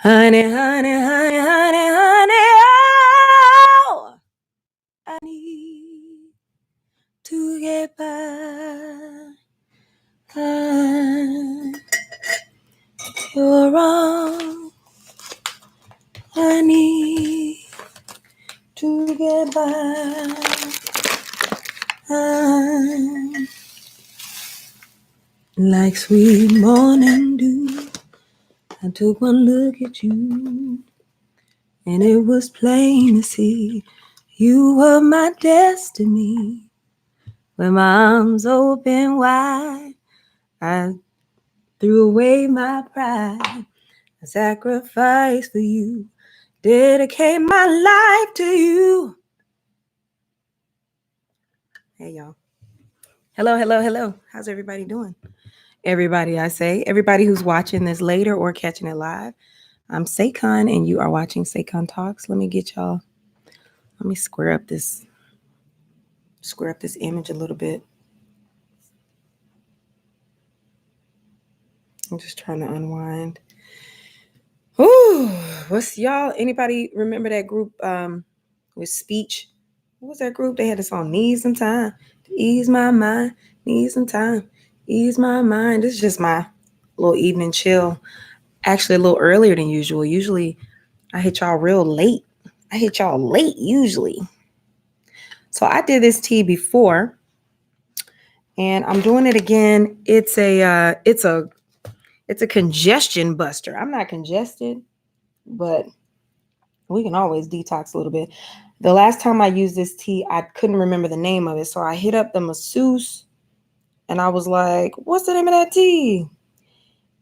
Honey, honey, honey, honey, honey, oh, I need to get by. You're wrong. I need to get by. Like sweet morning dew, I took one look at you, and it was plain to see you were my destiny. With my arms open wide, I threw away my pride. I sacrificed for you, dedicate my life to you. Hey, y'all. Hello, hello, hello. How's everybody doing? Everybody, I say. Everybody who's watching this later or catching it live. I'm Saycon, and you are watching SayconTalks. Let me square up this image a little bit. I'm just trying to unwind. Ooh, anybody remember that group with Speech? What was that group? They had the song Need Some Time to Ease My Mind. Need some time, ease my mind. This is just my little evening chill. Actually, a little earlier than usual. Usually, I hit y'all real late. Usually. So I did this tea before, and I'm doing it again. It's a congestion buster. I'm not congested, but we can always detox a little bit. The last time I used this tea, I couldn't remember the name of it. So I hit up the masseuse and I was like, what's the name of that tea?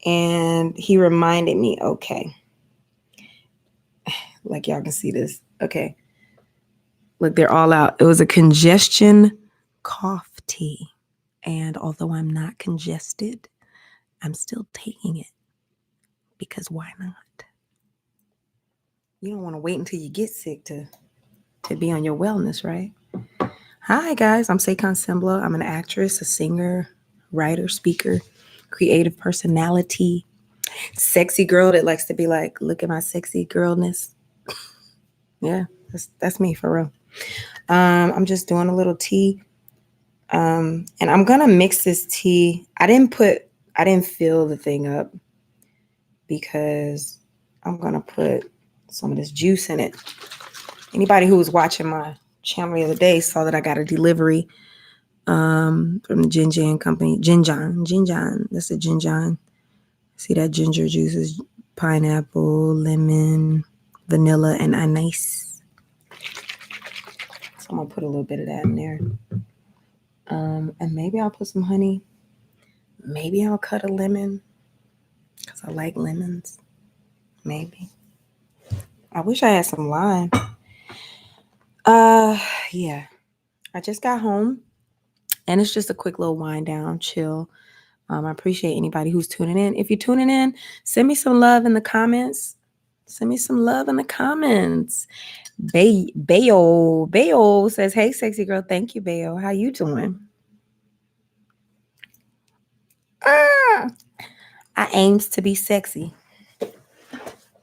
And he reminded me, okay. Like y'all can see this. Okay. Look, they're all out. It was a congestion cough tea. And although I'm not congested, I'm still taking it. Because why not? You don't want to wait until you get sick to be on your wellness, right? Hi, guys. I'm Saycon Sengbloh. I'm an actress, a singer, writer, speaker, creative personality, sexy girl that likes to be like, look at my sexy girlness. Yeah, that's me for real. I'm just doing a little tea. And I'm going to mix this tea. I didn't fill the thing up because I'm going to put some of this juice in it. Anybody who was watching my channel the other day saw that I got a delivery from the Jinjan company. Jinjan. That's a Jinjan. See that ginger juice is pineapple, lemon, vanilla, and anise. So I'm going to put a little bit of that in there. And maybe I'll put some honey. Maybe I'll cut a lemon because I like lemons. Maybe. I wish I had some lime. Yeah. I just got home and it's just a quick little wind down, chill. I appreciate anybody who's tuning in. If you're tuning in, send me some love in the comments. Bayo says, hey, sexy girl. Thank you, Bayo. How you doing? I aims to be sexy.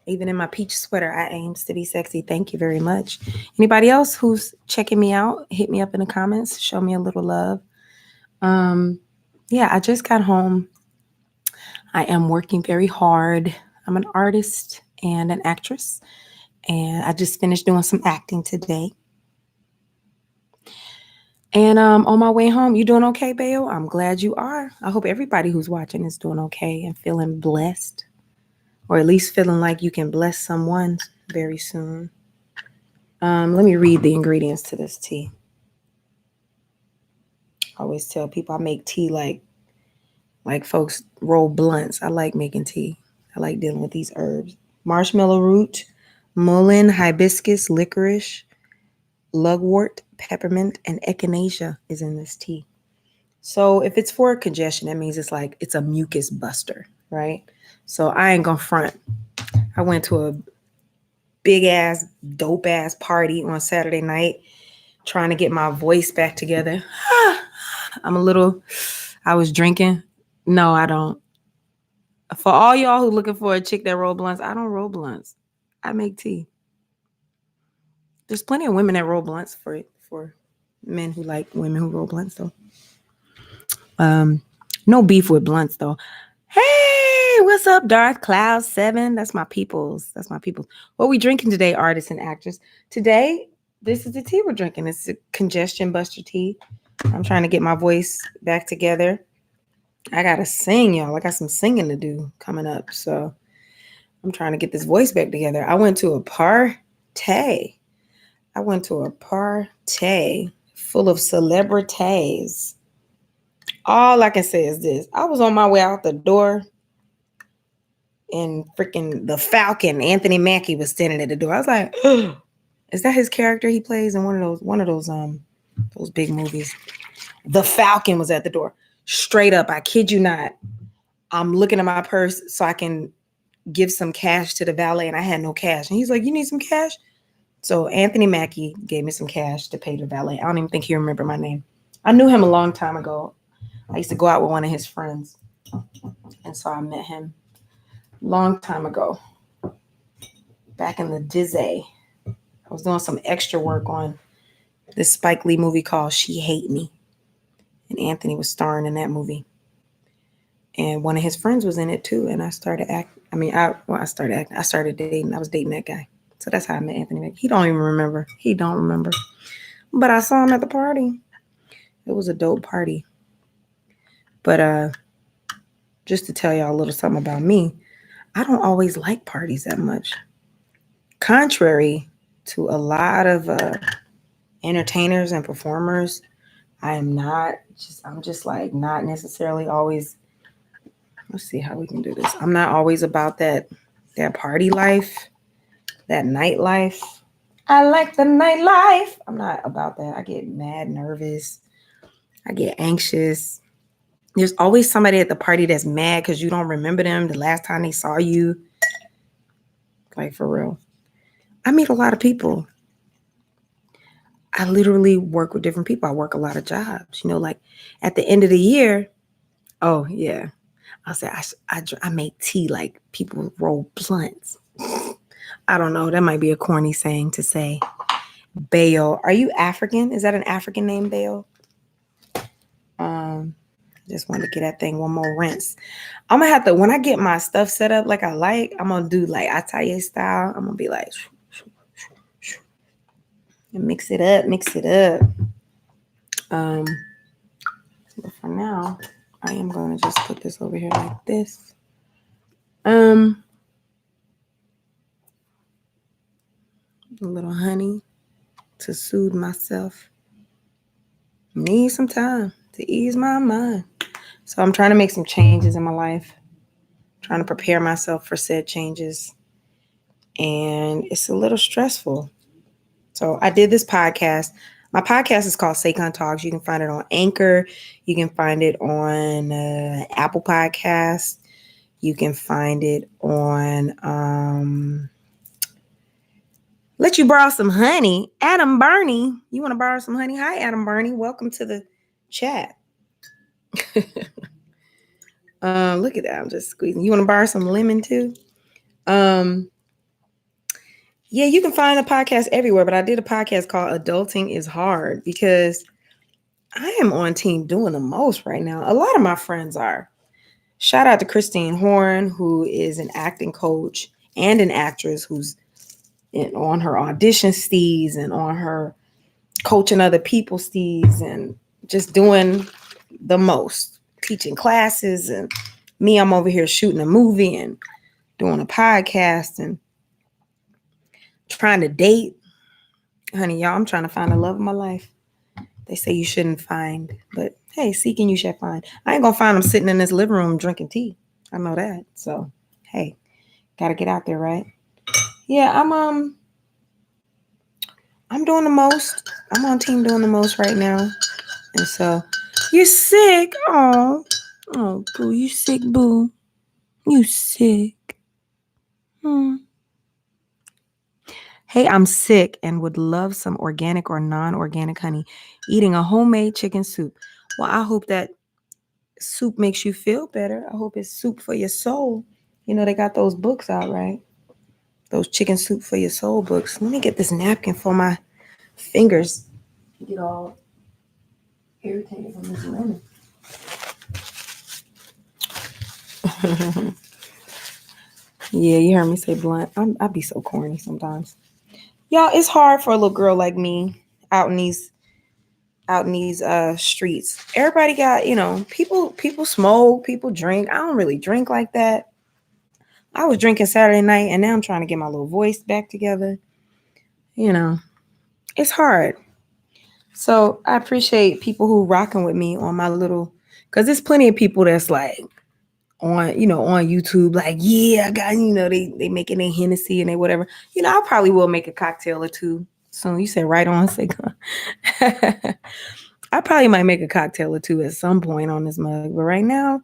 Even in my peach sweater, I aims to be sexy. Thank you very much. Anybody else who's checking me out, hit me up in the comments. Show me a little love. Yeah, I just got home. I am working very hard. I'm an artist and an actress. And I just finished doing some acting today. And on my way home, you doing okay, Bayo? I'm glad you are. I hope everybody who's watching is doing okay and feeling blessed. Or at least feeling like you can bless someone very soon. Let me read the ingredients to this tea. I always tell people I make tea like folks roll blunts. I like making tea. I like dealing with these herbs. Marshmallow root, mullein, hibiscus, licorice, lugwort, peppermint, and echinacea is in this tea. So if it's for congestion, that means it's a mucus buster, right? So I ain't gonna front. I went to a big ass, dope ass party on Saturday night, trying to get my voice back together. I was drinking. No, I don't. For all y'all who looking for a chick that roll blunts, I don't roll blunts. I make tea. There's plenty of women that roll blunts for men who like women who roll blunts though. No beef with blunts though. Hey, what's up, Darth Cloud 7? That's my peoples. What we drinking today, artists and actors? Today, this is the tea we're drinking. It's a congestion buster tea. I'm trying to get my voice back together. I gotta sing, y'all. I got some singing to do coming up. So I'm trying to get this voice back together. I went to a party. Full of celebrities. All I can say is this. I was on my way out the door and freaking the Falcon, Anthony Mackie, was standing at the door. I was like, ugh. Is that his character he plays in one of those big movies? The Falcon was at the door. Straight up, I kid you not. I'm looking at my purse so I can give some cash to the valet, and I had no cash. And he's like, you need some cash? So Anthony Mackie gave me some cash to pay the valet. I don't even think he remembered my name. I knew him a long time ago. I used to go out with one of his friends. And so I met him a long time ago. Back in the Dizzy. I was doing some extra work on this Spike Lee movie called She Hate Me. And Anthony was starring in that movie. And one of his friends was in it too. And I started acting. I started dating. I was dating that guy. So that's how I met Anthony Mackie. He don't remember. But I saw him at the party. It was a dope party. But just to tell y'all a little something about me, I don't always like parties that much. Contrary to a lot of entertainers and performers, I'm just like not necessarily always. Let's see how we can do this. I'm not always about that party life, that nightlife. I like the nightlife. I'm not about that. I get mad, nervous. I get anxious. There's always somebody at the party that's mad because you don't remember them the last time they saw you. Like, for real. I meet a lot of people. I literally work with different people. I work a lot of jobs. Like at the end of the year, oh, yeah. I'll say I make tea like people roll blunts. I don't know. That might be a corny saying to say. Bayo. Are you African? Is that an African name, Bayo? Just wanted to get that thing one more rinse. I'm going to have to, when I get my stuff set up like I like, I'm going to do like Ataye style. I'm going to be like, and mix it up. But for now, I am going to just put this over here like this. A little honey to soothe myself. Need some time to ease my mind. So I'm trying to make some changes in my life. Trying to prepare myself for said changes. And it's a little stressful. So I did this podcast. My podcast is called SayconTalks. You can find it on Anchor. You can find it on Apple Podcasts. You can find it on Let You Borrow Some Honey. Adam Burney. You want to borrow some honey? Hi, Adam Burney. Welcome to the chat. Look at that. I'm just squeezing. You want to borrow some lemon too? Yeah, you can find the podcast everywhere, but I did a podcast called Adulting is Hard because I am on team doing the most right now. A lot of my friends are. Shout out to Christine Horn, who is an acting coach and an actress who's on her audition steez and on her coaching other people steez and just doing the most, teaching classes. And me, I'm over here shooting a movie and doing a podcast and trying to date. Honey, y'all, I'm trying to find the love of my life. They say you shouldn't find, but hey, seeking you shall find. I ain't gonna find them sitting in this living room drinking tea. I know that. So, hey, gotta get out there, right? Yeah, I'm doing the most. I'm on team doing the most right now. And so, you're sick. Oh, boo, you sick, boo. You sick. Hey, I'm sick and would love some organic or non-organic honey. Eating a homemade chicken soup. Well, I hope that soup makes you feel better. I hope it's soup for your soul. You know, they got those books out, right? Those chicken soup for your soul books. Let me get this napkin for my fingers. Get all irritated from this lemon. Yeah, you heard me say blunt. I be so corny sometimes. Y'all, it's hard for a little girl like me out in these streets. Everybody got, people smoke, people drink. I don't really drink like that. I was drinking Saturday night and now I'm trying to get my little voice back together. It's hard. So I appreciate people who rocking with me on my little, because there's plenty of people that's like on YouTube, like, yeah, I got, they making a Hennessy and they whatever. I probably will make a cocktail or two soon. You said right on, Saycon. I probably might make a cocktail or two at some point on this mug, but right now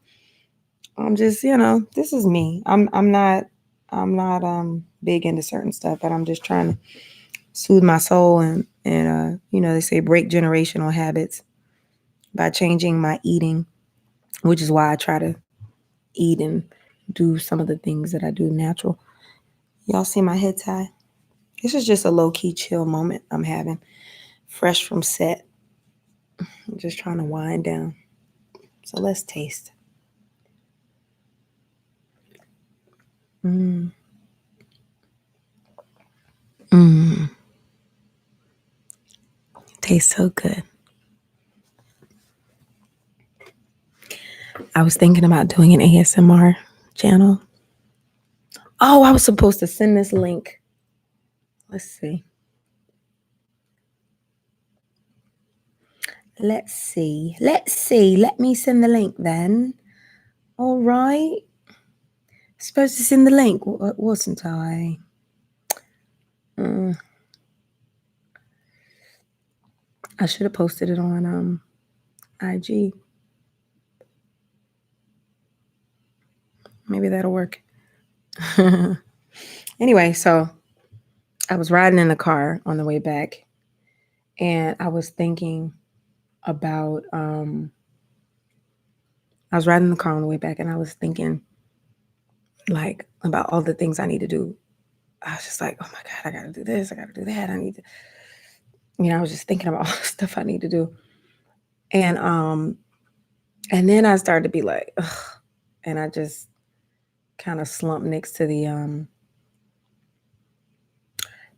I'm just, this is me. I'm not big into certain stuff, but I'm just trying to soothe my soul and they say break generational habits by changing my eating, which is why I try to eat and do some of the things that I do natural. Y'all see my head tie? This is just a low-key chill moment I'm having, fresh from set. I'm just trying to wind down. So let's taste. Tastes so good. I was thinking about doing an ASMR channel. Oh, I was supposed to send this link. Let's see. Let me send the link then. All right. Supposed to send the link, wasn't I? I should have posted it on IG. Maybe that'll work. Anyway, so I was riding in the car on the way back, and I was thinking about I was riding in the car on the way back, and I was thinking like about all the things I need to do. I was just like, oh my God, I gotta do this, I gotta do that. I need to, I was just thinking about all the stuff I need to do. And then I started to be like, ugh, and I just kind of slumped next to the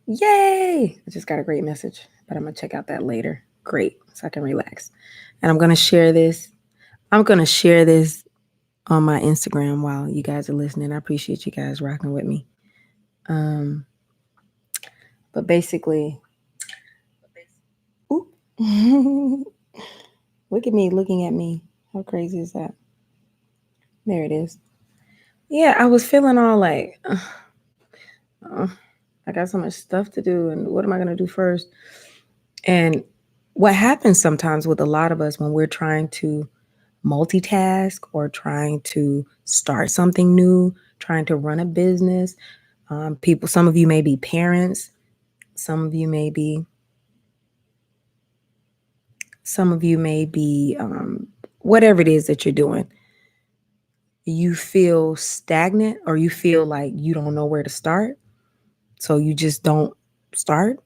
yay! I just got a great message, but I'm gonna check out that later. Great, so I can relax. And I'm gonna share this. I'm gonna share this on my Instagram while you guys are listening. I appreciate you guys rocking with me. But basically, look at me looking at me. How crazy is that? There it is. Yeah, I was feeling all like, I got so much stuff to do, and what am I gonna do first? And what happens sometimes with a lot of us when we're trying to multitask or trying to start something new, trying to run a business. Some of you may be parents. Some of you may be whatever it is that you're doing. You feel stagnant or you feel like you don't know where to start. So you just don't start.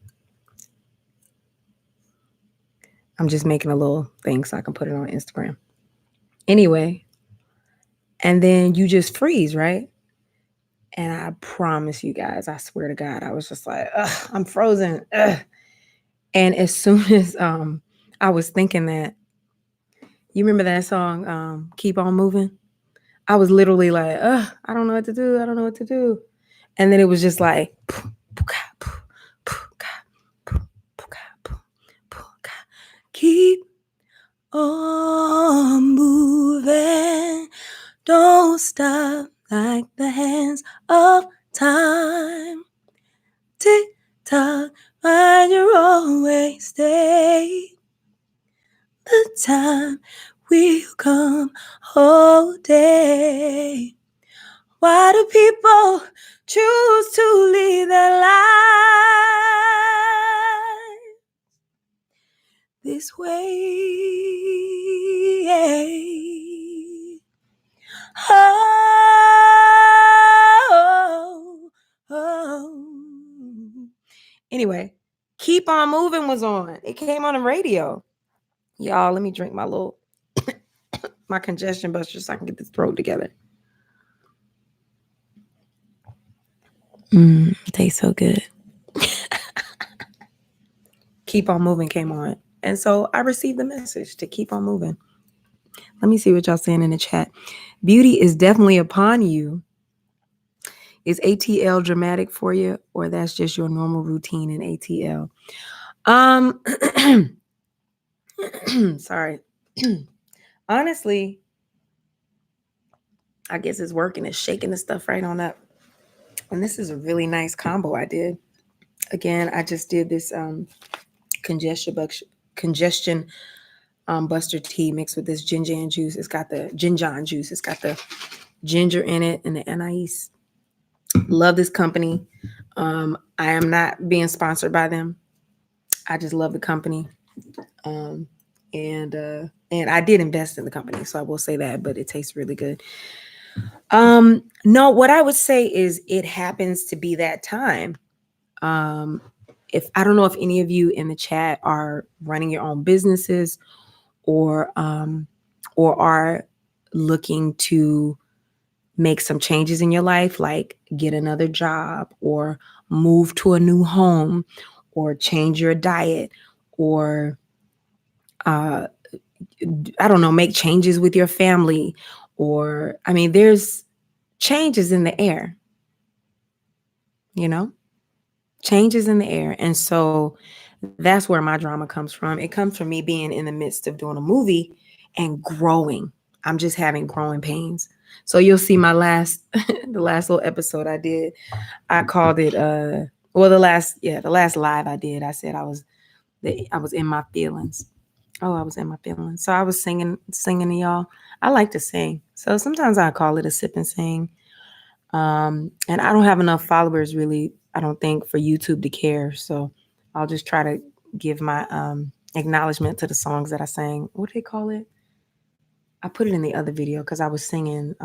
I'm just making a little thing so I can put it on Instagram. Anyway, and then you just freeze, right? And I promise you guys, I swear to God, I was just like, ugh, I'm frozen. Ugh. And as soon as I was thinking that, you remember that song, Keep On Moving? I was literally like, ugh, I don't know what to do. I don't know what to do. And then it was just like, keep on moving. Don't stop like the hands of time. Tick tock, find your own way, stay. The time will come all day. Why do people choose to leave their life this way? Oh, Anyway, Keep On Moving was on. It came on the radio. Y'all, let me drink my little my congestion buster so I can get this throat together. Tastes so good. Keep On Moving came on. And so I received the message to keep on moving. Let me see what y'all saying in the chat. Beauty is definitely upon you. Is ATL dramatic for you, or that's just your normal routine in ATL? Sorry. Honestly, I guess it's working. It's shaking the stuff right on up. And this is a really nice combo I did. Again, I just did this congestion buster tea mixed with this ginger juice. It's got the ginger juice. It's got the ginger in it and the anise. Love this company. I am not being sponsored by them. I just love the company. And I did invest in the company, so I will say that, but it tastes really good. No, what I would say is it happens to be that time. If I don't know if any of you in the chat are running your own businesses or are looking to make some changes in your life, like get another job or move to a new home or change your diet or I don't know, make changes with your family, or I mean, there's changes in the air, changes in the air. And so that's where my drama comes from. It comes from me being in the midst of doing a movie and growing. I'm just having growing pains. So you'll see my the last little episode I did, I called it, the last live I did, I said I was in my feelings. Oh, I was in my feelings. So I was singing to y'all. I like to sing. So sometimes I call it a sip and sing. And I don't have enough followers really, I don't think, for YouTube to care. So I'll just try to give my acknowledgement to the songs that I sang. What do they call it? I put it in the other video because I was singing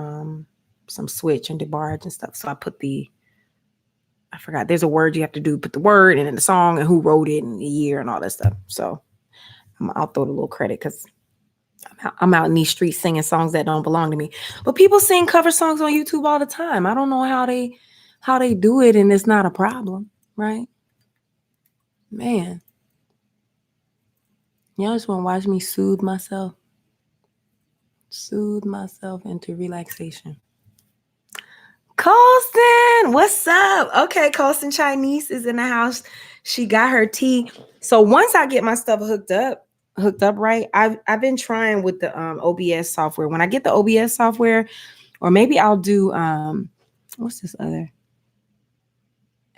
some switch and debarge and stuff. So I put I forgot, there's a word you have to do, put the word and then the song and who wrote it and the year and all that stuff. So I'll throw the little credit because I'm out in these streets singing songs that don't belong to me. But people sing cover songs on YouTube all the time. I don't know how they do it, and it's not a problem, right? Man. Y'all just want to watch me soothe myself into relaxation. Colston, what's up? Okay, Colston Chinese is in the house. She got her tea. So once I get my stuff hooked up right, I've been trying with the OBS software. When I get the OBS software, or maybe I'll do what's this other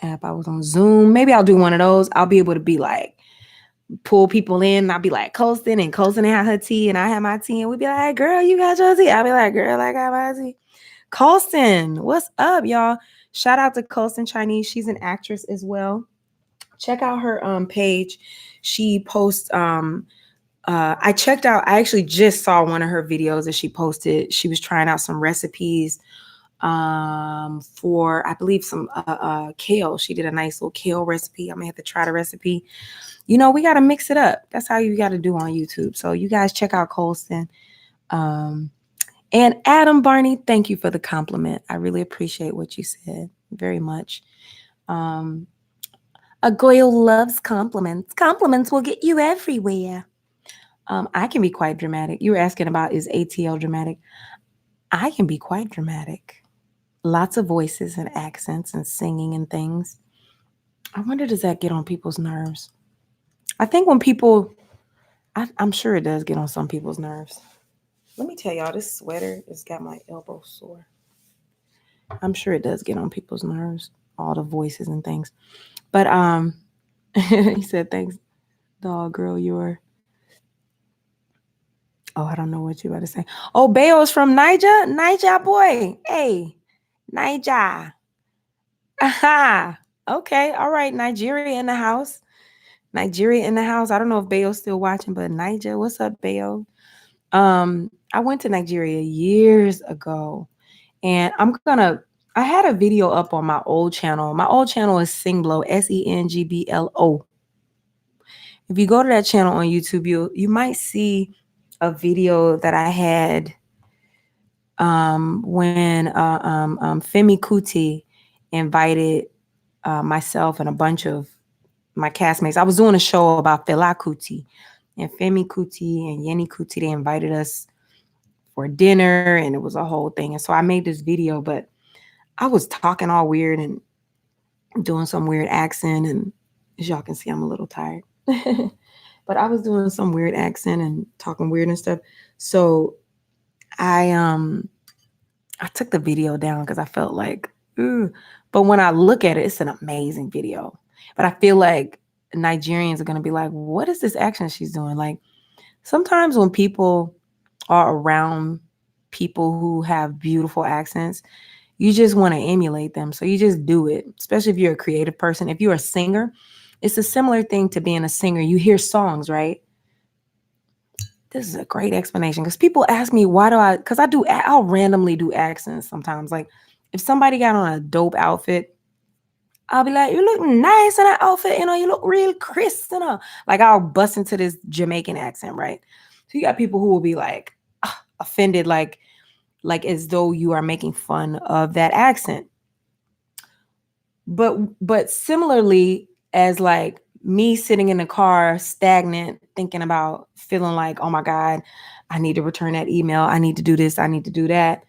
app? I was on Zoom. Maybe I'll do one of those. I'll be able to be like pull people in. I'll be like Colston, and Colston had her tea, and I had my tea, and we'd be like, "Girl, you got your tea." I'll be like, "Girl, I got my tea." Colston, what's up, y'all? Shout out to Colston Chinese. She's an actress as well. Check out her page. She posts I actually just saw one of her videos that she posted. She was trying out some recipes for, I believe, some kale. She did a nice little kale recipe. I'm gonna have to try the recipe. We got to mix it up. That's how you got to do on YouTube. So you guys check out Colston. And Adam Barney, thank you for the compliment. I really appreciate what you said very much. A girl loves compliments. Compliments will get you everywhere. I can be quite dramatic. You were asking about, is ATL dramatic? I can be quite dramatic. Lots of voices and accents and singing and things. I wonder, does that get on people's nerves? I think when people, I'm sure it does get on some people's nerves. Let me tell y'all, this sweater has got my elbow sore. I'm sure it does get on people's nerves, all the voices and things. But he said, thanks, dog, girl, I don't know what you're about to say. Oh, Bayo's from Niger? Niger boy. Hey, Niger. Aha. Okay, all right, Nigeria in the house. I don't know if Bayo's still watching, but Niger, what's up, Bayo? I went to Nigeria years ago, and I'm gonna I had a video up on my old channel. My old channel is Sengbloh, Sengblo. If you go to that channel on YouTube, you might see a video that I had when Femi Kuti invited myself and a bunch of my castmates. I was doing a show about Fela Kuti, and Femi Kuti and Yeni Kuti, they invited us for dinner, and it was a whole thing. And so I made this video, but I was talking all weird and doing some weird accent, and as y'all can see, I'm a little tired. But I was doing some weird accent and talking weird and stuff. So I I took the video down because I felt like, ooh. But when I look at it, it's an amazing video. But I feel like Nigerians are gonna be like, what is this action she's doing? Like sometimes when people are around people who have beautiful accents, you just want to emulate them. So you just do it, especially if you're a creative person. If you're a singer, it's a similar thing to being a singer. You hear songs, right? This is a great explanation because people ask me, why do I, because I'll randomly do accents sometimes. Like if somebody got on a dope outfit, I'll be like, you look nice in that outfit, you look real crisp, Like I'll bust into this Jamaican accent, right? So you got people who will be like offended, like as though you are making fun of that accent. But similarly, as like me sitting in the car stagnant, thinking about feeling like, oh my God, I need to return that email. I need to do this. I need to do that.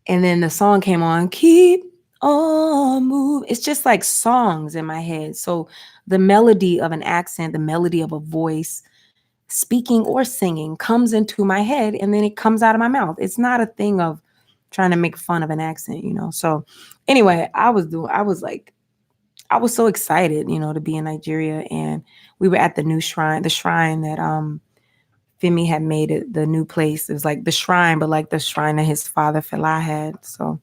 And then the song came on, keep on moving. It's just like songs in my head. So the melody of an accent, the melody of a voice, speaking or singing comes into my head and then it comes out of my mouth. It's not a thing of trying to make fun of an accent, So anyway, I was so excited, to be in Nigeria, and we were at the shrine that Femi had made it, the new place. It was like the shrine, but like the shrine that his father Fela had. So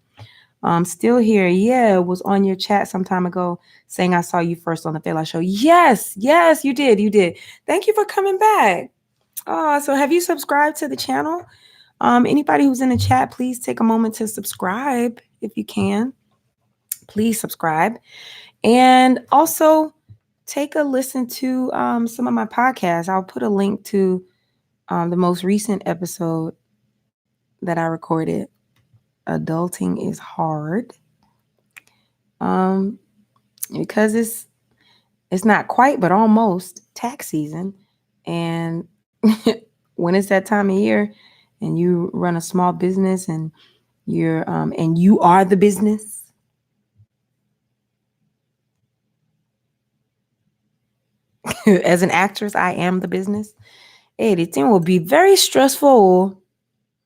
still here. Yeah, it was on your chat some time ago saying I saw you first on the Fela show. Yes, you did. Thank you for coming back. So have you subscribed to the channel? Anybody who's in the chat, please take a moment to subscribe if you can. Please subscribe. And also take a listen to some of my podcasts. I'll put a link to the most recent episode that I recorded. Adulting is hard. Because it's not quite, but almost tax season. And when it's that time of year and you run a small business and you are the business, as an actress, I am the business. Hey, the thing will be very stressful.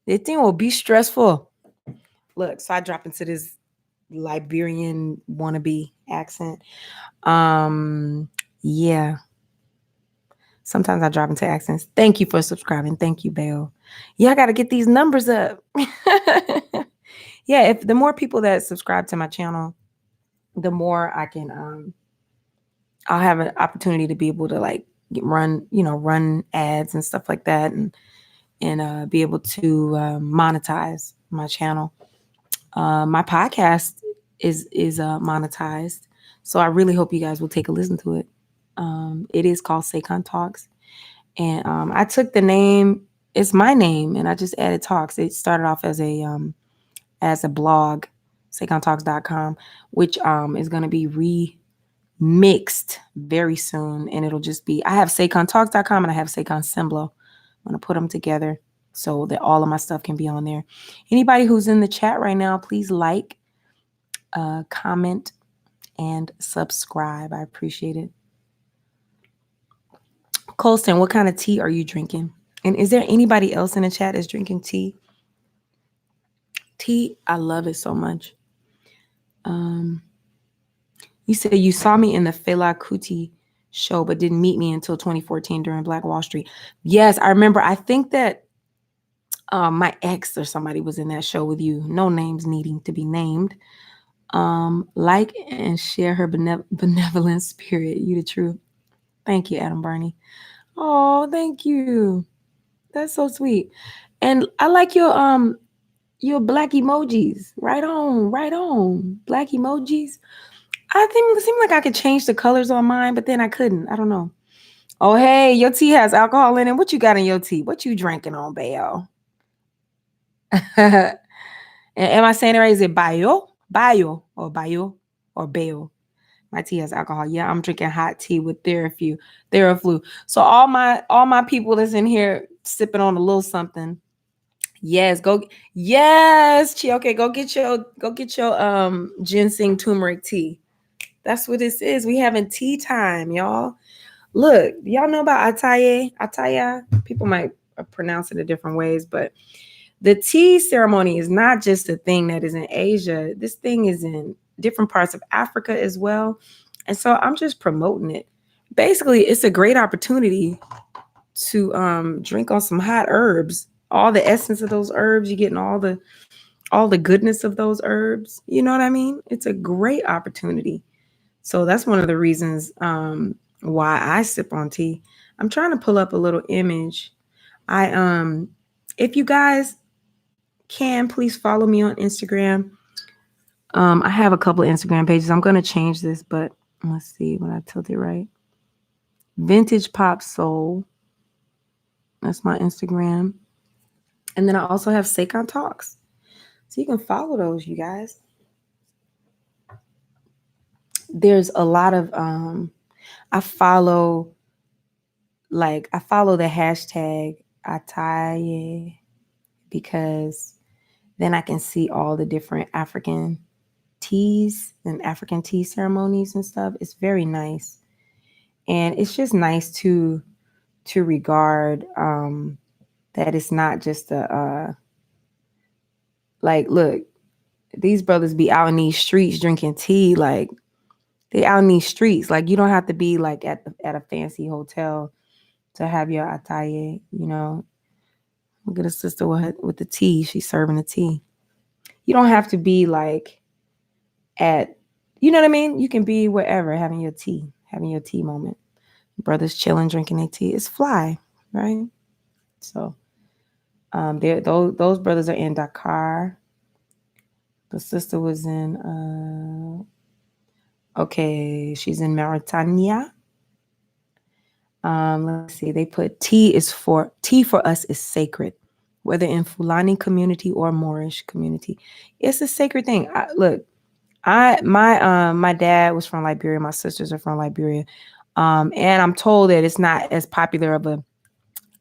The thing will be stressful. Look, so I drop into this Liberian wannabe accent. Yeah. Sometimes I drop into accents. Thank you for subscribing. Thank you, Belle. Yeah, I got to get these numbers up. Yeah, if the more people that subscribe to my channel, the more I can I'll have an opportunity to be able to like run ads and stuff like that, and be able to monetize my channel. My podcast is monetized, so I really hope you guys will take a listen to it. It is called Saycon Talks, and I took the name. It's my name, and I just added talks. It started off as a blog, SayconTalks.com, which is going to be remixed very soon, and it'll just be, I have SayconTalks.com and I have Saycon Sengbloh. I'm going to put them together so that all of my stuff can be on there. Anybody who's in the chat right now, please like, comment, and subscribe. I appreciate it. Colston, what kind of tea are you drinking? And is there anybody else in the chat that's drinking tea? Tea, I love it so much. You said you saw me in the Fela Kuti show, but didn't meet me until 2014 during Black Wall Street. Yes, I remember. I think that my ex or somebody was in that show with you. No names needing to be named. Like and share her benevolent spirit. You the truth. Thank you, Adam Barney. Oh, thank you. That's so sweet. And I like your Your black emojis. Right on, right on. Black emojis. I think it seemed like I could change the colors on mine, but then I couldn't. I don't know. Oh, hey, your tea has alcohol in it. What you got in your tea? What you drinking on, Bayo? Am I saying it right? Is it Bayo? Bayo or Bayo or Bayo? My tea has alcohol. Yeah, I'm drinking hot tea with Theraflu. So all my people that's in here sipping on a little something. Yes, go. Yes, okay, go get your ginseng turmeric tea. That's what this is. We having tea time, y'all. Look, y'all know about Ataye? Ataya? People might pronounce it in different ways, but the tea ceremony is not just a thing that is in Asia. This thing is in different parts of Africa as well. And so I'm just promoting it. Basically, it's a great opportunity to drink on some hot herbs. All the essence of those herbs, you're getting all the goodness of those herbs. You know what I mean? It's a great opportunity. So that's one of the reasons why I sip on tea. I'm trying to pull up a little image. If you guys can, please follow me on Instagram. I have a couple of Instagram pages. I'm going to change this, but let's see when I tilt it right. Vintage Pop Soul. That's my Instagram. And then I also have SayconTalks. So you can follow those, you guys. There's a lot of I follow the hashtag Ataye because then I can see all the different African teas and African tea ceremonies and stuff. It's very nice. And it's just nice to regard that it's not just look, these brothers be out in these streets drinking tea, like they out in these streets. Like you don't have to be like at a fancy hotel to have your ataye, you know. Look at a sister with the tea. She's serving the tea. You don't have to be like you know what I mean? You can be wherever having your tea moment. Brothers chilling, drinking their tea. It's fly, right? So those brothers are in Dakar. The sister was in she's in Mauritania. Let's see. They put tea for us is sacred, whether in Fulani community or Moorish community. It's a sacred thing. My dad was from Liberia. My sisters are from Liberia. And I'm told that it's not as popular of a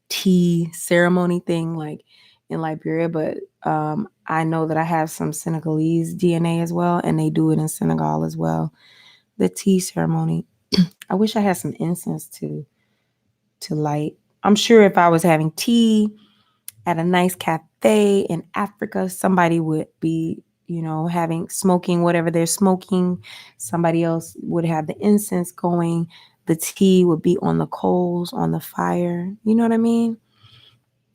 tea ceremony thing like in Liberia, but I know that I have some Senegalese DNA as well, and they do it in Senegal as well. The tea ceremony. I wish I had some incense to light. I'm sure if I was having tea at a nice cafe in Africa, somebody would be, smoking whatever they're smoking. Somebody else would have the incense going. The tea would be on the coals, on the fire. You know what I mean?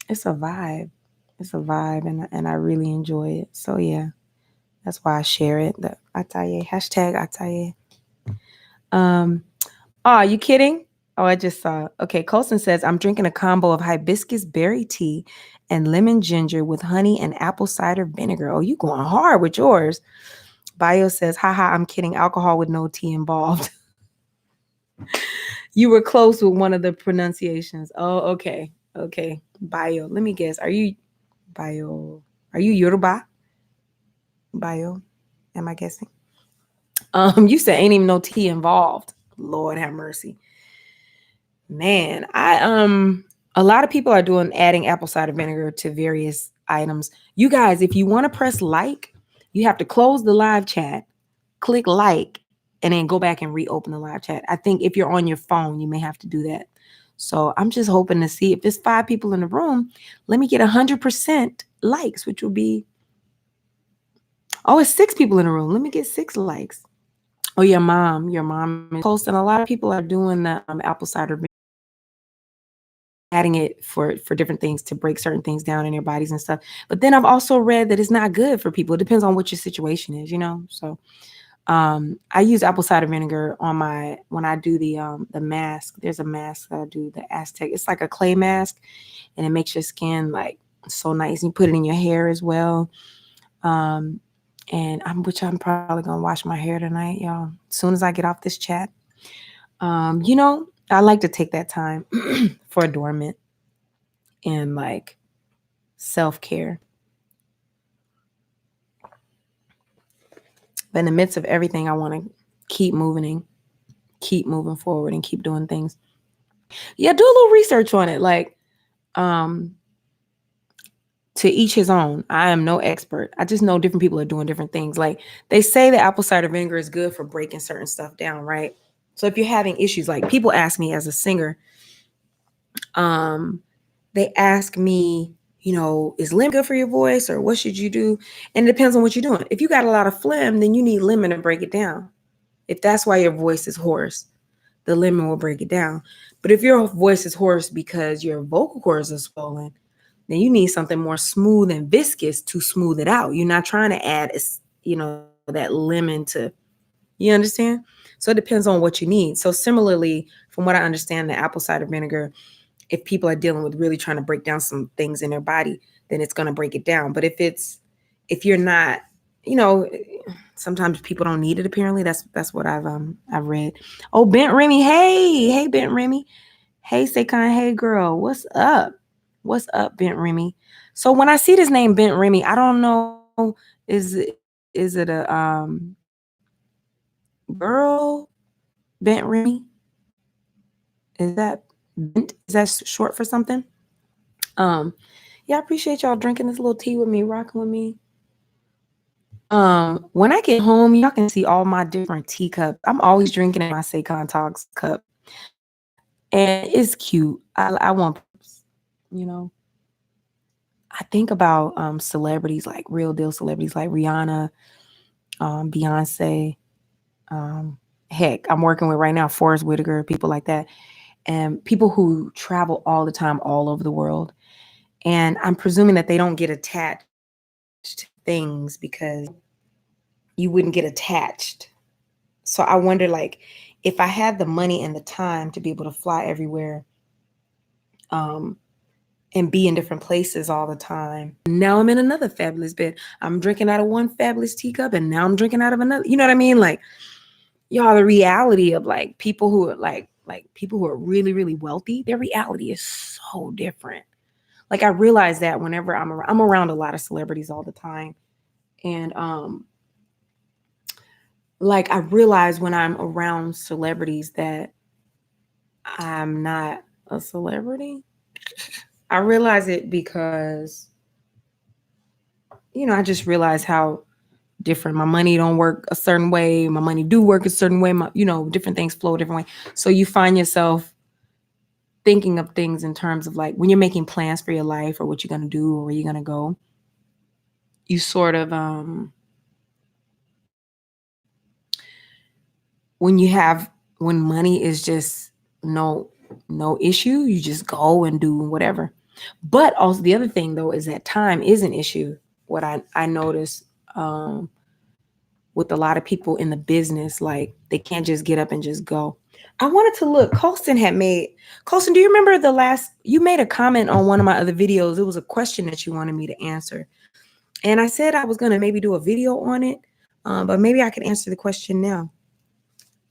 It's a vibe. It's a vibe, and I really enjoy it. So yeah, that's why I share it. The Ataye, hashtag Ataye. Are you kidding? Oh, I just saw. Okay, Colson says, I'm drinking a combo of hibiscus berry tea and lemon ginger with honey and apple cider vinegar. Oh, you going hard with yours. Bio says, haha, I'm kidding. Alcohol with no tea involved. You were close with one of the pronunciations. Oh, okay. Okay. Bio. Let me guess. Are you Yoruba? Bio. Am I guessing? You said ain't even no tea involved. Lord have mercy. Man, a lot of people are adding apple cider vinegar to various items. You guys, if you want to press like, you have to close the live chat, click like, and then go back and reopen the live chat. I think if you're on your phone, you may have to do that. So I'm just hoping to see if there's 5 people in the room, let me get 100% likes, which will be, it's 6 people in the room. Let me get 6 likes. Oh, your mom is posting. A lot of people are doing the apple cider vinegar, adding it for different things to break certain things down in their bodies and stuff. But then I've also read that it's not good for people. It depends on what your situation is, So I use apple cider vinegar when I do the mask. There's a mask that I do, the Aztec. It's like a clay mask, and it makes your skin like so nice. You put it in your hair as well. And I'm probably gonna wash my hair tonight, y'all. As soon as I get off this chat. I like to take that time for adornment and like self-care. But in the midst of everything, I want to keep moving forward and keep doing things. Yeah, do a little research on it. Like, to each his own. I am no expert. I just know different people are doing different things. Like they say that apple cider vinegar is good for breaking certain stuff down, right? So if you're having issues, like people ask me as a singer, they ask me, is lemon good for your voice or what should you do? And it depends on what you're doing. If you got a lot of phlegm, then you need lemon to break it down. If that's why your voice is hoarse, the lemon will break it down. But if your voice is hoarse because your vocal cords are swollen, then you need something more smooth and viscous to smooth it out. You're not trying to add, that lemon to, you understand? So it depends on what you need. So similarly, from what I understand, the apple cider vinegar, if people are dealing with really trying to break down some things in their body, then it's going to break it down. But if you're not, sometimes people don't need it. Apparently, that's what I've read. Oh, Bent Remy, hey Bent Remy, hey Saycon, hey girl, what's up? What's up, Bent Remy? So when I see this name Bent Remy, I don't know, is it a girl, Bent Remy? Is that Bent? Is that short for something? Yeah, I appreciate y'all drinking this little tea with me, rocking with me. When I get home, y'all can see all my different teacups. I'm always drinking in my SayconTalks cup, and it's cute. I want, I think about celebrities, like real deal celebrities like Rihanna, Beyonce. Heck, I'm working with right now Forrest Whitaker, people like that, and people who travel all the time, all over the world. And I'm presuming that they don't get attached to things because you wouldn't get attached. So I wonder, like, if I had the money and the time to be able to fly everywhere, and be in different places all the time. Now I'm in another fabulous bed. I'm drinking out of one fabulous teacup and now I'm drinking out of another. You know what I mean? Like, y'all, the reality of like people who are like people who are really, really wealthy, their reality is so different. Like I realize that whenever I'm around a lot of celebrities all the time. And like I realize when I'm around celebrities that I'm not a celebrity. I realize it because, I just realize how different. My money don't work a certain way. My money do work a certain way. Different things flow a different way. So you find yourself thinking of things in terms of like when you're making plans for your life or what you're going to do or where you're going to go, you sort of, when money is just no issue, you just go and do whatever. But also the other thing though, is that time is an issue. What I notice, with a lot of people in the business, like they can't just get up and just go. I wanted to look. Colston, do you remember you made a comment on one of my other videos? It was a question that you wanted me to answer. And I said I was going to maybe do a video on it, but maybe I could answer the question now.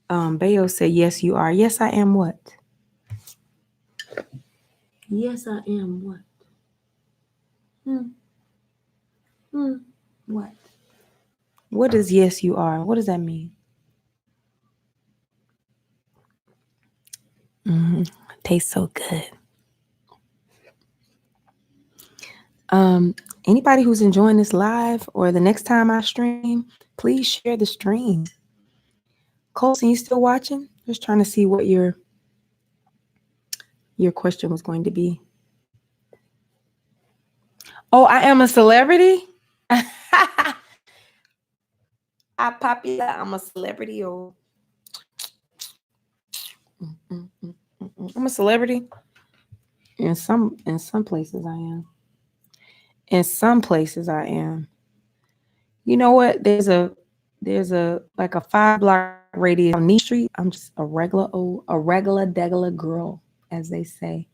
Bayo said, yes, you are. Yes, I am what? Yes, I am what? What? What does yes, you are? What does that mean? Tastes so good. Anybody who's enjoying this live or the next time I stream, please share the stream. Colson, you still watching? Just trying to see what your question was going to be. Oh, I am a celebrity? I'm popular. I'm a celebrity. Or I'm a celebrity. In some places I am. In some places I am. You know what? There's a like a 5-block radius on Knee Street. I'm just a regular degular girl, as they say.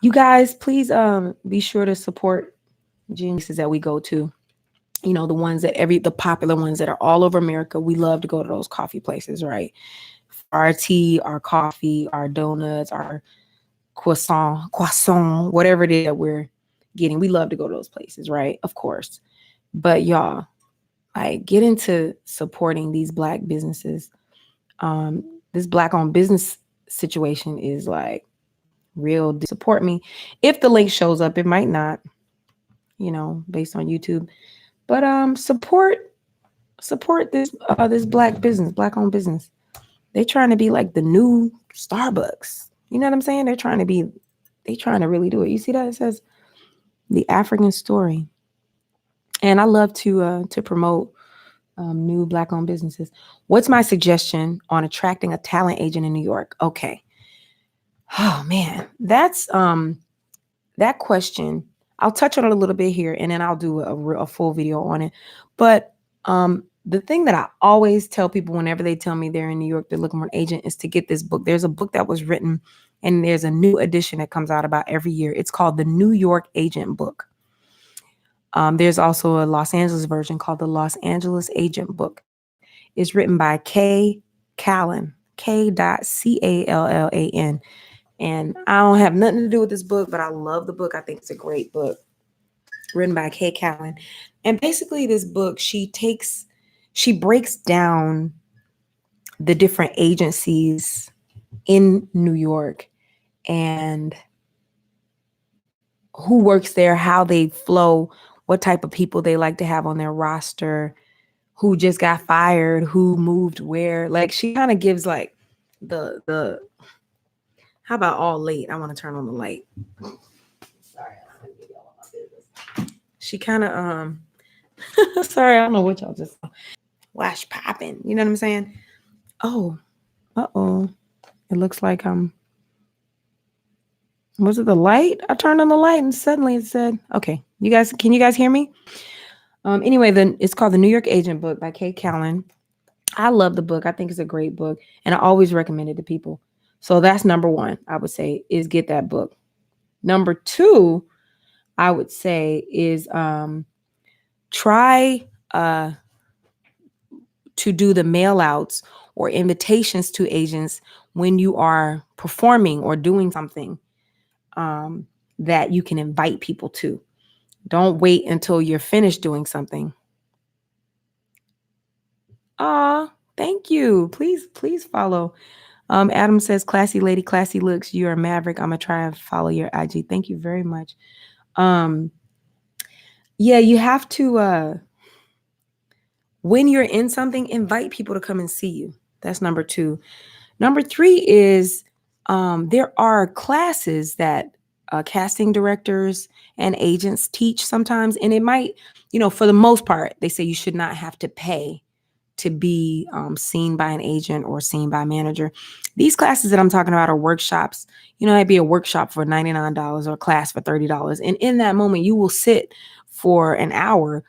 You guys, please be sure to support geniuses that we go to. You know, the ones that the popular ones that are all over America. We love to go to those coffee places, right? For our tea, our coffee, our donuts, our croissant, whatever it is that we're getting. We love to go to those places, right? Of course. But y'all, like, get into supporting these Black businesses. This Black owned business situation is like real. Support me. If the link shows up, it might not, based on YouTube. But support this Black business, Black owned business. They're trying to be like the new Starbucks. You know what I'm saying? They trying to really do it. You see that? It says the African story. And I love to promote new Black owned businesses. What's my suggestion on attracting a talent agent in New York? Okay. Oh man, that's that question. I'll touch on it a little bit here, and then I'll do a full video on it. But the thing that I always tell people whenever they tell me they're in New York, they're looking for an agent, is to get this book. There's a book that was written, and there's a new edition that comes out about every year. It's called the New York Agent Book. There's also a Los Angeles version called the Los Angeles Agent Book. It's written by K. Callan, K.CALLAN. And I don't have nothing to do with this book, but I love the book. I think it's a great book written by K. Callan. And basically this book, she breaks down the different agencies in New York and who works there, how they flow, what type of people they like to have on their roster, who just got fired, who moved where. Like, she kind of gives like the how about all late? I want to turn on the light. Sorry, I'm gonna give y'all my business. She kind of sorry, I don't know what y'all just wash popping. You know what I'm saying? Oh, it looks like was it the light? I turned on the light and suddenly it said, okay, can you guys hear me? Anyway, then it's called The New York Agent Book by K. Callan. I love the book. I think it's a great book, and I always recommend it to people. So that's number one, I would say, is get that book. Number two, I would say, is try to do the mail outs or invitations to agents when you are performing or doing something that you can invite people to. Don't wait until you're finished doing something. Thank you. Please follow. Adam says, classy lady, classy looks. You're a maverick. I'm going to try and follow your IG. Thank you very much. Yeah, you have to, when you're in something, invite people to come and see you. That's number two. Number three is there are classes that casting directors and agents teach sometimes. And it might, for the most part, they say you should not have to pay to be seen by an agent or seen by a manager. These classes that I'm talking about are workshops. It'd be a workshop for $99 or a class for $30. And in that moment, you will sit for an hour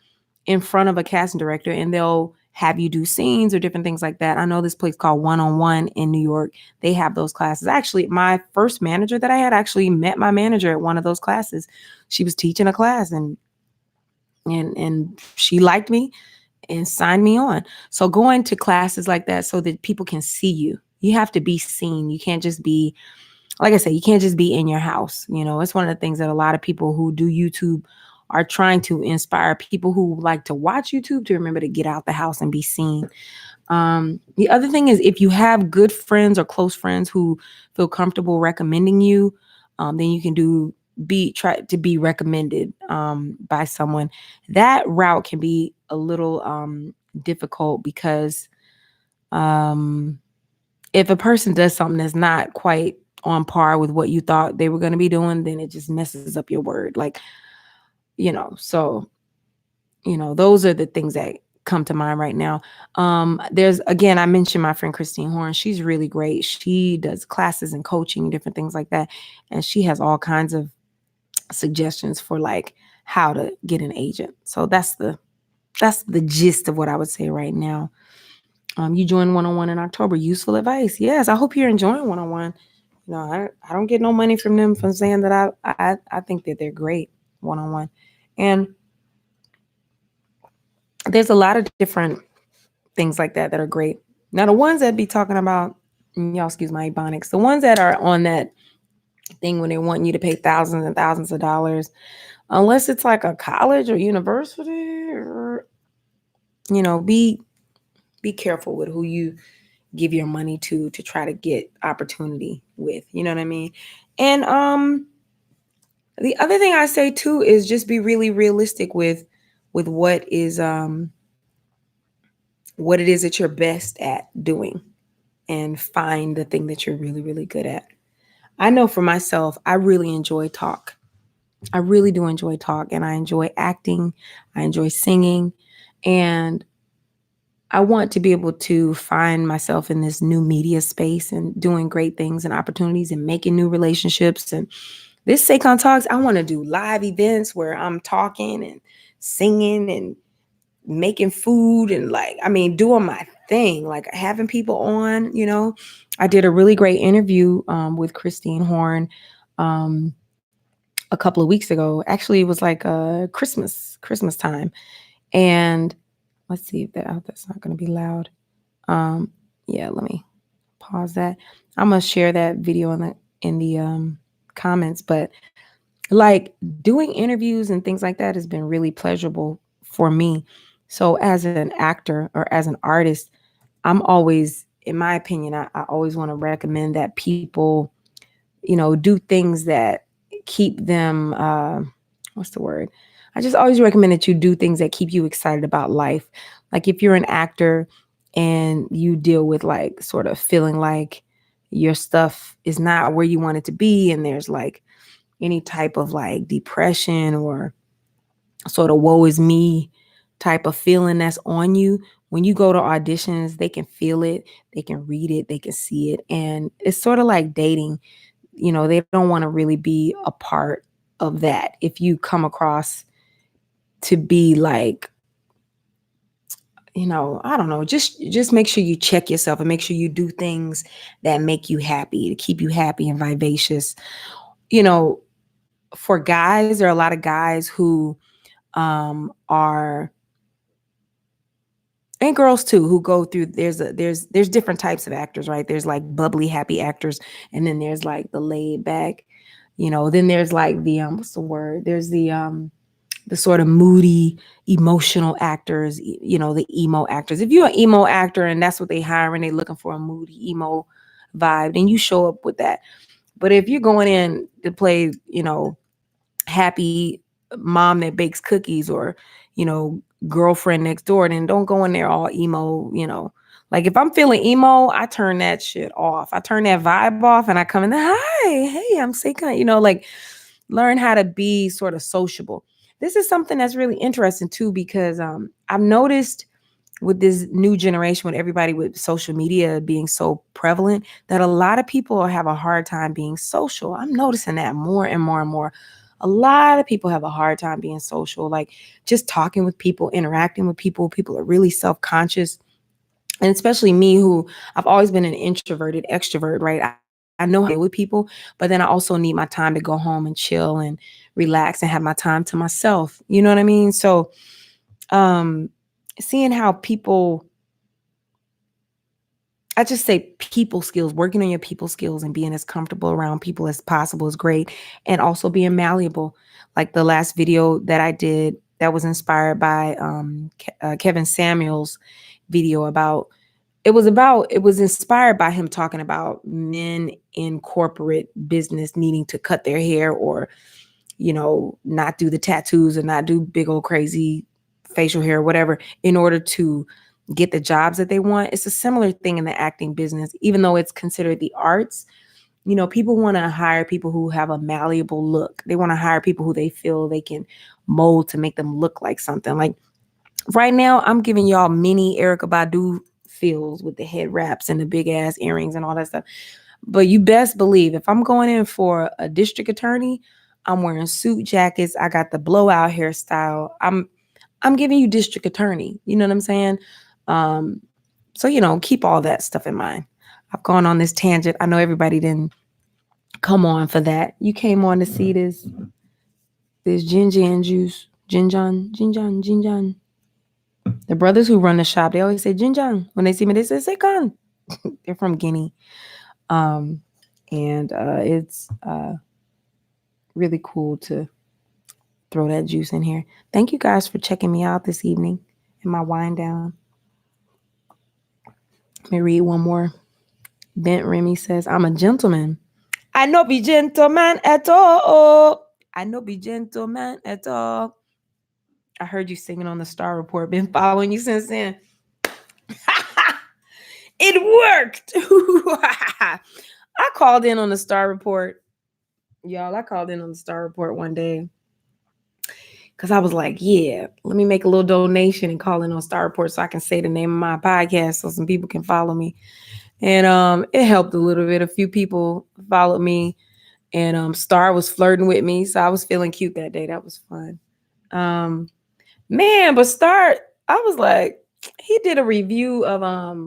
in front of a casting director and they'll have you do scenes or different things like that. I know this place called One-on-One in New York. They have those classes. Actually, my first manager that I had actually met my manager at one of those classes. She was teaching a class and she liked me and signed me on. So going to classes like that so that people can see you. You have to be seen. You can't just be, like I said, you can't just be in your house. It's one of the things that a lot of people who do YouTube are trying to inspire people who like to watch YouTube to remember to get out the house and be seen. The other thing is, if you have good friends or close friends who feel comfortable recommending you, then you can try to be recommended by someone. That route can be a little difficult because if a person does something that's not quite on par with what you thought they were going to be doing, then it just messes up your word. Like, so, those are the things that come to mind right now. Again, I mentioned my friend Christine Horn. She's really great. She does classes and coaching, different things like that. And she has all kinds of suggestions for like how to get an agent. So that's the gist of what I would say right now. You joined One-on-One in October. Useful advice. Yes, I hope you're enjoying One-on-One. I don't get no money from them from saying that I think that they're great one-on-one. And there's a lot of different things like that are great. Now, the ones that be talking about, y'all excuse my ebonics, the ones that are on that thing when they want you to pay thousands and thousands of dollars, unless it's like a college or university, or, be careful with who you give your money to try to get opportunity with, you know what I mean? And the other thing I say too is just be really realistic with what it is that you're best at doing, and find the thing that you're really, really good at. I know for myself, I really enjoy talk. I really do enjoy talk, and I enjoy acting. I enjoy singing, and I want to be able to find myself in this new media space and doing great things and opportunities and making new relationships. And this Saycon Talks, I want to do live events where I'm talking and singing and making food and doing my thing, like having people on, I did a really great interview with Christine Horn a couple of weeks ago. Actually, it was like Christmas time. And let's see if I hope that's not going to be loud. Yeah, let me pause that. I'm going to share that video in the comments, but like doing interviews and things like that has been really pleasurable for me. So as an actor or as an artist, I'm always, in my opinion, I always want to recommend that people, do things that keep them, what's the word? I just always recommend that you do things that keep you excited about life. Like if you're an actor and you deal with like sort of feeling like your stuff is not where you want it to be, and there's like any type of like depression or sort of woe is me type of feeling that's on you, when you go to auditions, they can feel it, they can read it, they can see it. And it's sort of like dating. They don't want to really be a part of that. If you come across to be like, I don't know, just make sure you check yourself and make sure you do things that make you happy, to keep you happy and vivacious. For guys, there are a lot of guys who are, and girls too, who go through, there's different types of actors, right? There's like bubbly, happy actors, and then there's like the laid back, then there's like the what's the word? There's the sort of moody, emotional actors, the emo actors. If you're an emo actor and that's what they hire and they're looking for a moody emo vibe, then you show up with that. But if you're going in to play, happy mom that bakes cookies, or, girlfriend next door, then don't go in there all emo. Like if I'm feeling emo, I turn that shit off. I turn that vibe off and I come in there, hi, hey, I'm Saycon, like learn how to be sort of sociable. This is something that's really interesting too, because I've noticed with this new generation, with everybody with social media being so prevalent, that a lot of people have a hard time being social. I'm noticing that more and more and more. A lot of people have a hard time being social, like just talking with people, interacting with people. People are really self-conscious. And especially me, who I've always been an introverted extrovert, right? I know how to deal with people, but then I also need my time to go home and chill and relax and have my time to myself. You know what I mean? So seeing how people, I just say people skills, working on your people skills and being as comfortable around people as possible is great. And also being malleable. Like the last video that I did that was inspired by Kevin Samuel's video it was inspired by him talking about men in corporate business needing to cut their hair, or, not do the tattoos and not do big old crazy facial hair, whatever, in order to get the jobs that they want. It's a similar thing in the acting business, even though it's considered the arts. People want to hire people who have a malleable look. They want to hire people who they feel they can mold to make them look like something. Like right now, I'm giving y'all mini Erykah Badu feels with the head wraps and the big ass earrings and all that stuff. But you best believe if I'm going in for a district attorney, I'm wearing suit jackets. I got the blowout hairstyle. I'm giving you district attorney. You know what I'm saying? So, keep all that stuff in mind. I've gone on this tangent. I know everybody didn't come on for that. You came on to see this Jinjan juice. Jinjan. The brothers who run the shop, they always say Jinjan. When they see me, they say Saycon. They're from Guinea. And it's really cool to throw that juice in here. Thank you guys for checking me out this evening in my wind down. Let me read one more. Bent Remy says, I'm a gentleman. I no be gentleman at all. I no be gentleman at all. I heard you singing on the Star Report. Been following you since then. It worked. I called in on the Star Report. Y'all, I called in on the Star Report one day. Because I was like, yeah, let me make a little donation and call in on Star Report so I can say the name of my podcast so some people can follow me. And it helped a little bit. A few people followed me. And Star was flirting with me. So I was feeling cute that day. That was fun. Man, but Star, I was like, he did a review of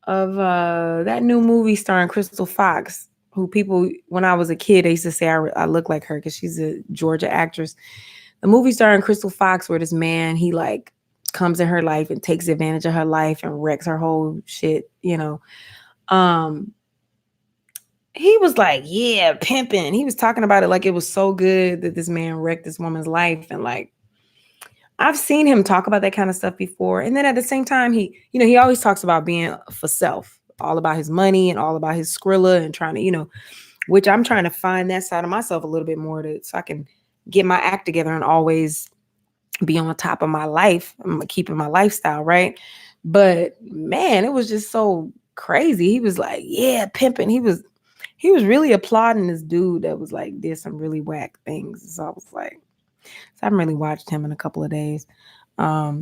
that new movie starring Crystal Fox, who people, when I was a kid, they used to say I look like her because she's a Georgia actress. The movie starring Crystal Fox, where this man, he like comes in her life and takes advantage of her life and wrecks her whole shit, you know. He was like, yeah, pimping. He was talking about it like it was so good that this man wrecked this woman's life. And like, I've seen him talk about that kind of stuff before. And then at the same time, he always talks about being for self, all about his money and all about his Skrilla and trying to, which I'm trying to find that side of myself a little bit more so I can get my act together and always be on top of my life. I'm keeping my lifestyle, right? But man, it was just so crazy. He was like, yeah, pimping. He was really applauding this dude that was like, did some really whack things. So I was like, so I haven't really watched him in a couple of days. I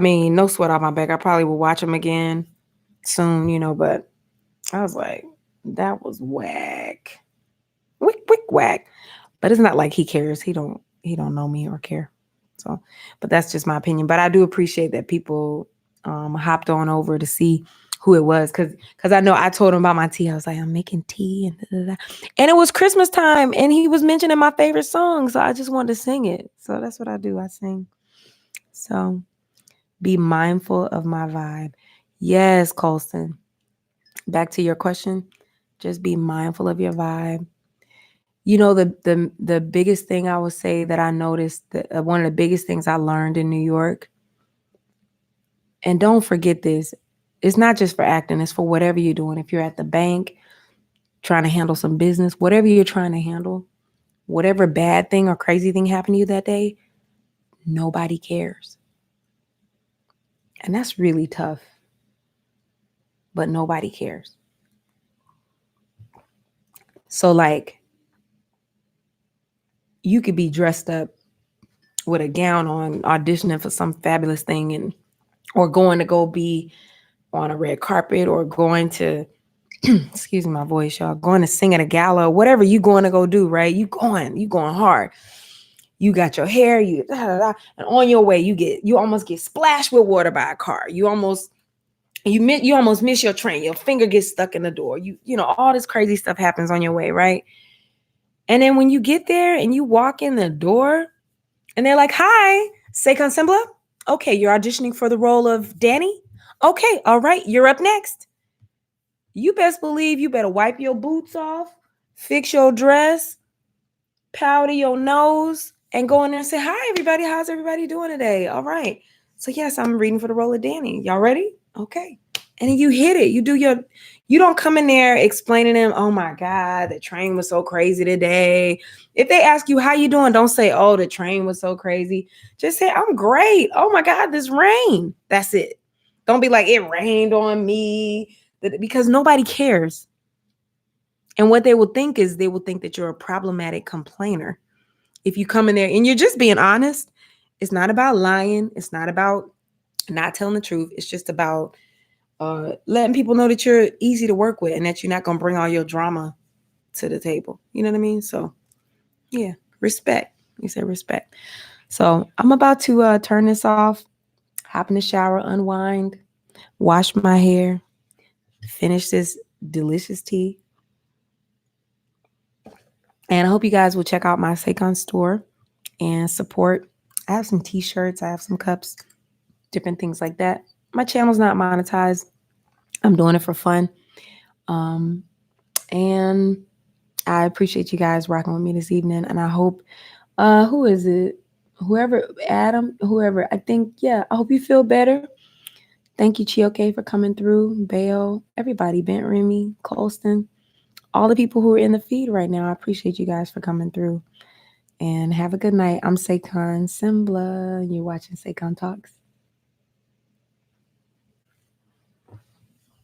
mean, no sweat off my back. I probably will watch him again soon, but I was like, that was whack. Whack. But it's not like he cares. He don't know me or care. So, but that's just my opinion. But I do appreciate that people hopped on over to see who it was. Cause I know I told him about my tea. I was like, I'm making tea and da-da-da. And it was Christmas time and he was mentioning my favorite song. So I just wanted to sing it. So that's what I do. I sing. So be mindful of my vibe. Yes, Colson. Back to your question. Just be mindful of your vibe. The biggest thing I would say that I noticed, that one of the biggest things I learned in New York, and don't forget this, it's not just for acting, it's for whatever you're doing. If you're at the bank trying to handle some business, whatever you're trying to handle, whatever bad thing or crazy thing happened to you that day, nobody cares. And that's really tough. But nobody cares. So like, you could be dressed up with a gown on, auditioning for some fabulous thing, or going to go be on a red carpet, or going to, excuse my voice, y'all, going to sing at a gala, whatever you going to go do, right? You going hard. You got your hair, and on your way, you almost get splashed with water by a car. You almost miss your train. Your finger gets stuck in the door. All this crazy stuff happens on your way, right? And then when you get there and you walk in the door and they're like, hi, Saycon Sengbloh. Okay, you're auditioning for the role of Danny. Okay, all right, you're up next. You best believe you better wipe your boots off, fix your dress, powder your nose, and go in there and say, hi, everybody. How's everybody doing today? All right. So yes, I'm reading for the role of Danny. Y'all ready? Okay. And then you hit it. You don't come in there explaining to them, oh my God, the train was so crazy today. If they ask you, how you doing? Don't say, oh, the train was so crazy. Just say, I'm great. Oh my God, this rain. That's it. Don't be like, it rained on me, because nobody cares. And what they will think is that you're a problematic complainer. If you come in there and you're just being honest, it's not about lying. It's not about not telling the truth. It's just about letting people know that you're easy to work with and that you're not going to bring all your drama to the table. You know what I mean? So yeah, respect. You say respect. So I'm about to turn this off, hop in the shower, unwind, wash my hair, finish this delicious tea, And I hope you guys will check out my Saycon store and support. I have some t-shirts, I have some cups, different things like that. My channel's not monetized. I'm doing it for fun. And I appreciate you guys rocking with me this evening. And I hope, who is it? Whoever, Adam, whoever, I think, yeah, I hope you feel better. Thank you, Chioke, for coming through. Bale, everybody, Bent Remy, Colston, all the people who are in the feed right now. I appreciate you guys for coming through. And have a good night. I'm Saycon Sengbloh, and you're watching Saycon Talks.